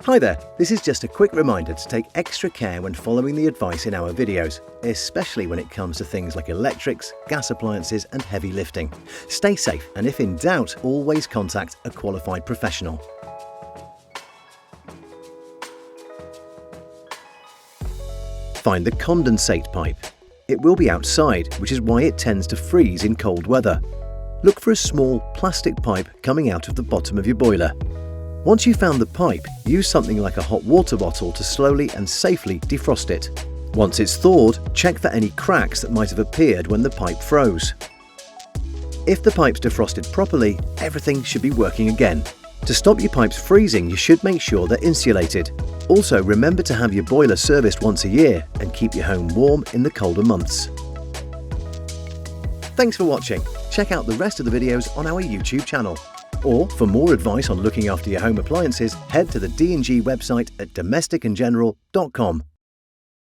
Hi there, this is just a quick reminder to take extra care when following the advice in our videos, especially when it comes to things like electrics, gas appliances and heavy lifting. Stay safe and if in doubt, always contact a qualified professional. Find the condensate pipe. It will be outside, which is why it tends to freeze in cold weather. Look for a small plastic pipe coming out of the bottom of your boiler. Once you've found the pipe, use something like a hot water bottle to slowly and safely defrost it. Once it's thawed, check for any cracks that might have appeared when the pipe froze. If the pipe's defrosted properly, everything should be working again. To stop your pipes freezing, you should make sure they're insulated. Also, remember to have your boiler serviced once a year and keep your home warm in the colder months. Thanks for watching. Check out the rest of the videos on our YouTube channel. Or, for more advice on looking after your home appliances, head to the D&G website at domesticandgeneral.com.